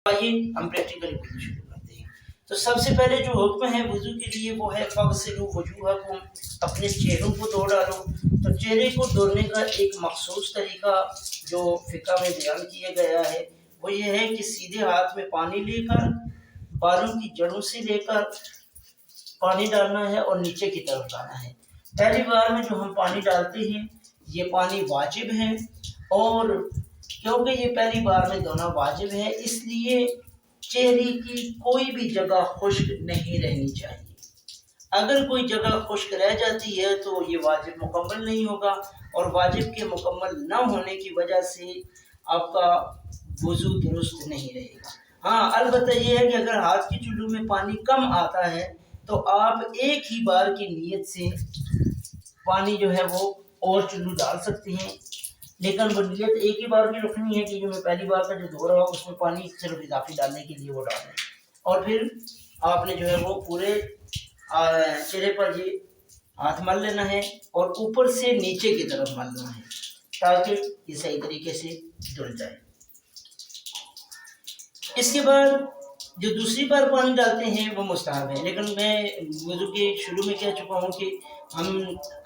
آئیے ہم پریکٹیکلی وضو شروع کرتے ہیں۔ تو سب سے پہلے جو حکم ہے وضو کے لیے وہ ہے فاغسلوا وجوہکم، اپنے چہروں کو دھو ڈالو۔ تو چہرے کو دھونے کا ایک مخصوص طریقہ جو فقہ میں بیان کیا گیا ہے وہ یہ ہے کہ سیدھے ہاتھ میں پانی لے کر بالوں کی جڑوں سے لے کر پانی ڈالنا ہے اور نیچے کی طرف لانا ہے۔ پہلی بار میں جو ہم پانی ڈالتے ہیں یہ پانی واجب ہے، اور کیونکہ یہ پہلی بار میں دھونا واجب ہے اس لیے چہرے کی کوئی بھی جگہ خشک نہیں رہنی چاہیے۔ اگر کوئی جگہ خشک رہ جاتی ہے تو یہ واجب مکمل نہیں ہوگا، اور واجب کے مکمل نہ ہونے کی وجہ سے آپ کا وضو درست نہیں رہے گا۔ ہاں البتہ یہ ہے کہ اگر ہاتھ کی چلو میں پانی کم آتا ہے تو آپ ایک ہی بار کی نیت سے پانی جو ہے وہ اور چلو ڈال سکتے ہیں، لیکن وہ نیت ایک ہی بار کی رکھنی ہے کہ جو میں پہلی بار کا جو دھو رہا ہوں اس میں پانی صرف اضافی ڈالنے کے لیے وہ ڈالیں، اور پھر آپ نے جو ہے وہ پورے چہرے پر یہ ہاتھ مل لینا ہے اور اوپر سے نیچے کی طرف ملنا ہے تاکہ یہ صحیح طریقے سے دھل جائے۔ اس کے بعد جو دوسری بار پانی ڈالتے ہیں وہ مستحب ہے، لیکن میں وضو کے شروع میں کہہ چکا ہوں کہ ہم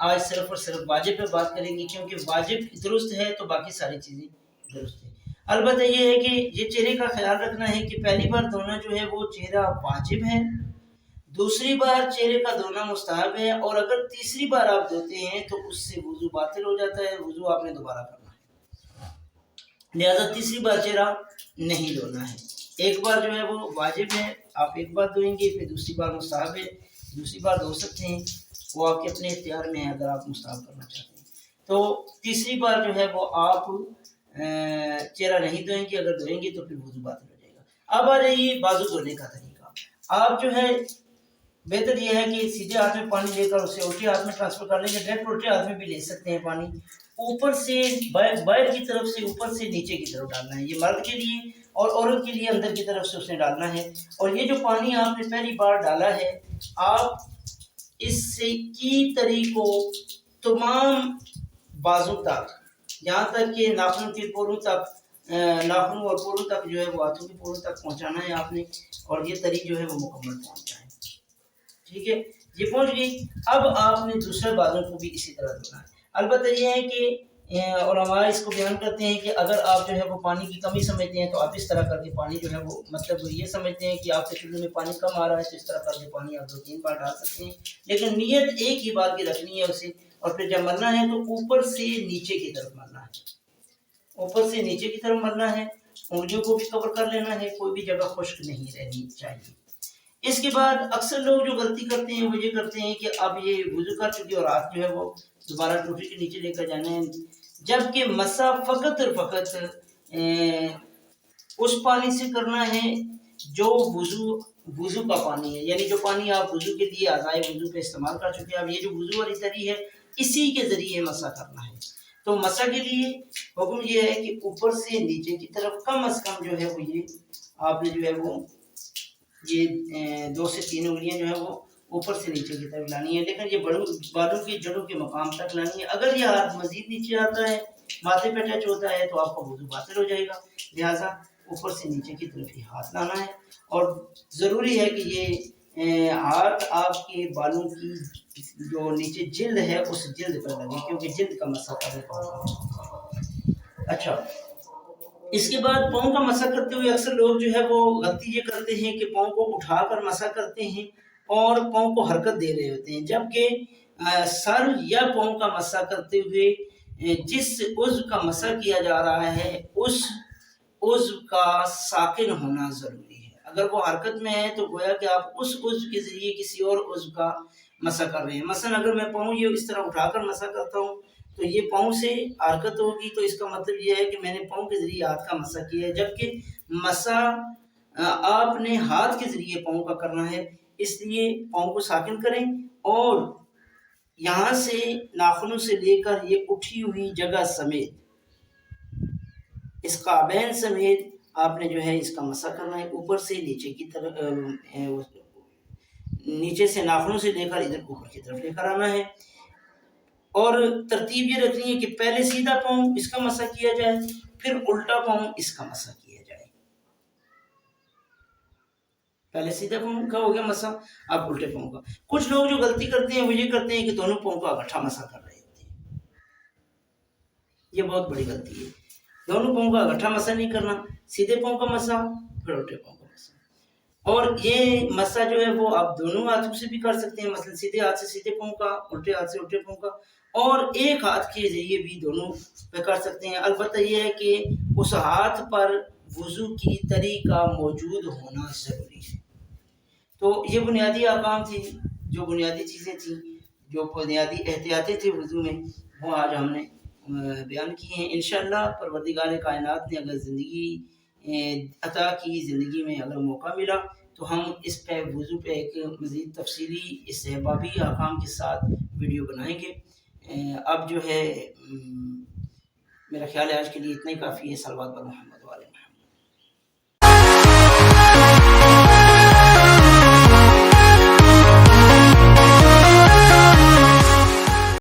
آج صرف اور صرف واجب پہ بات کریں گے، کیونکہ واجب درست ہے تو باقی ساری چیزیں درست ہیں۔ البتہ یہ ہے کہ یہ چہرے کا خیال رکھنا ہے کہ پہلی بار دھونا جو ہے وہ چہرہ واجب ہے، دوسری بار چہرے کا دھونا مستحب ہے، اور اگر تیسری بار آپ دھوتے ہیں تو اس سے وضو باطل ہو جاتا ہے، وضو آپ نے دوبارہ کرنا ہے، لہذا تیسری بار چہرہ نہیں دھونا ہے۔ ایک بار جو ہے وہ واجب ہے، آپ ایک بار دھوئیں گے، پھر دوسری بار مستحب ہے، دوسری بار دھو سکتے ہیں، وہ آپ کے اپنے اختیار میں ہے اگر آپ مستحب کرنا چاہتے ہیں۔ تو تیسری بار جو ہے وہ آپ چہرہ نہیں دھوئیں گے، اگر دھوئیں گے تو پھر وضو باطل ہو جائے گا۔ اب آ جائیے بازو دھونے کا طریقہ۔ آپ جو ہے بہتر یہ ہے کہ سیدھے ہاتھ میں پانی لے کر اسے الٹے ہاتھ میں ٹرانسفر کر لیں گے، ڈائریکٹ الٹے ہاتھ میں بھی لے سکتے ہیں پانی، اوپر سے باہر کی طرف سے اوپر سے نیچے کی طرف ڈالنا ہے، یہ مرد کے لیے، اور عورت کے لیے اندر کی طرف سے اس نے ڈالنا ہے۔ اور یہ جو پانی آپ نے پہلی بار ڈالا ہے آپ اس سے کی تری کو تمام بازو تک، یہاں تک کہ ناخن کے پوروں تک، ناخنوں اور پوروں تک جو ہے وہ ہاتھوں کے پوروں تک پہنچانا ہے آپ نے، اور یہ تری جو ہے وہ مکمل پہنچ جائے۔ ٹھیک ہے، یہ پہنچ گئی۔ اب آپ نے دوسرے بازو کو بھی اسی طرح دھونا ہے۔ البتہ یہ ہے کہ علماء اس کو بیان کرتے ہیں کہ اگر آپ جو ہے وہ پانی کی کمی سمجھتے ہیں تو آپ اس طرح کر کے پانی جو ہے وہ مطلب یہ سمجھتے ہیں کہ آپ کے چولہے میں پانی کم آ رہا ہے تو اس طرح کر کے پانی آپ 2-3 بار ڈال سکتے ہیں، لیکن نیت ایک ہی بار کی رکھنی ہے اسے، اور پھر جب مرنا ہے تو اوپر سے نیچے کی طرف مرنا ہے، اوپر سے نیچے کی طرف مرنا ہے، انگلیوں کو بھی کور کر لینا ہے، کوئی بھی جگہ خشک نہیں رہنی چاہیے۔ اس کے بعد اکثر لوگ جو غلطی کرتے ہیں وہ یہ کرتے ہیں کہ اب یہ وضو کر چکے اور ہاتھ جو ہے وہ دوبارہ ٹوٹی کے نیچے لے کر جانا ہے، جبکہ مسا فقط اور فقط اس پانی سے کرنا ہے جو وضو کا پانی ہے، یعنی جو پانی آپ وضو کے لیے اعضائے وضو پہ استعمال کر چکے ہیں، اب یہ جو وضو والی تری ہے اسی کے ذریعے مسا کرنا ہے۔ تو مسا کے لیے حکم یہ ہے کہ اوپر سے نیچے کی طرف کم از کم جو ہے وہ یہ آپ نے جو ہے وہ یہ 2 سے 3 انگلیاں جو ہے وہ اوپر سے نیچے کی طرف لانی ہے، لیکن یہ بالوں کی جڑوں کے مقام تک لانی ہے۔ اگر یہ ہاتھ مزید نیچے آتا ہے، ماتھے پہ ٹچ ہوتا ہے تو آپ کا وضو باطل ہو جائے گا، لہٰذا اوپر سے نیچے کی طرف ہی ہاتھ لانا ہے، اور ضروری ہے کہ یہ ہاتھ آپ کے بالوں کی جو نیچے جلد ہے اس جلد پر لگے، کیونکہ جلد کا مسا کرنے کا ہوگا۔ اچھا، اس کے بعد پاؤں کا مسا کرتے ہوئے اکثر لوگ جو ہے وہ غلطی یہ کرتے ہیں کہ پاؤں کو اٹھا کر مسا کرتے ہیں اور پاؤں کو حرکت دے رہے ہوتے ہیں، جبکہ سر یا پاؤں کا مسا کرتے ہوئے جس عضو کا مسا کیا جا رہا ہے اس عضو کا ساکن ہونا ضروری ہے۔ اگر وہ حرکت میں ہے تو گویا کہ آپ اس عضو کے ذریعے کسی اور عضو کا مسا کر رہے ہیں۔ مثلا اگر میں پاؤں یہ اس طرح اٹھا کر مسا کرتا ہوں تو یہ پاؤں سے حرکت ہوگی، تو اس کا مطلب یہ ہے کہ میں نے پاؤں کے ذریعے ہاتھ کا مسا کیا ہے، جبکہ مسا آپ نے ہاتھ کے ذریعے پاؤں کا کرنا ہے، اس لیے پاؤں کو ساکن کریں، اور یہاں سے ناخنوں سے لے کر یہ اٹھی ہوئی جگہ سمیت، اس قابین سمیت آپ نے جو ہے اس کا مسا کرنا ہے، اوپر سے نیچے کی طرف، نیچے سے ناخنوں سے لے کر ادھر اوپر کی طرف لے کر آنا ہے، اور ترتیب یہ رکھنی ہے کہ پہلے سیدھا پاؤں اس کا مسا کیا جائے، پھر الٹا پاؤں اس کا مسا کیا جائے۔ پہلے سیدھے پاؤں کا ہو گیا مسا، اب الٹے پاؤں کا۔ کچھ لوگ جو غلطی کرتے ہیں وہ یہ کرتے ہیں کہ دونوں پاؤں کا اکٹھا مسا کر رہے ہوتے ہیں، یہ بہت بڑی غلطی ہے۔ دونوں پاؤں کا اکٹھا مسا نہیں کرنا، سیدھے پاؤں کا مسا پھر الٹے پاؤں کا مسا۔ اور یہ مسا جو ہے وہ آپ دونوں ہاتھوں سے بھی کر سکتے ہیں، مثلا سیدھے ہاتھ سے سیدھے پاؤں کا، الٹے ہاتھ سے الٹے پاؤں کا، اور ایک ہاتھ کے ذریعے بھی دونوں پہ کر سکتے ہیں۔ البتہ یہ ہے کہ اس ہاتھ پر وضو کی تری کا موجود ہونا ضروری ہے۔ تو یہ بنیادی احکام تھی، جو بنیادی چیزیں تھیں، جو بنیادی احتیاطیں تھیں وضو میں، وہ آج ہم نے بیان کی ہیں۔ انشاءاللہ پروردگار کائنات نے اگر زندگی عطا کی، زندگی میں اگر موقع ملا تو ہم اس پہ وضو پہ ایک مزید تفصیلی استحبابی احکام کے ساتھ ویڈیو بنائیں گے۔ اب جو ہے میرا خیال ہے آج کے لیے اتنا ہی کافی ہے۔ صلوات بر محمد۔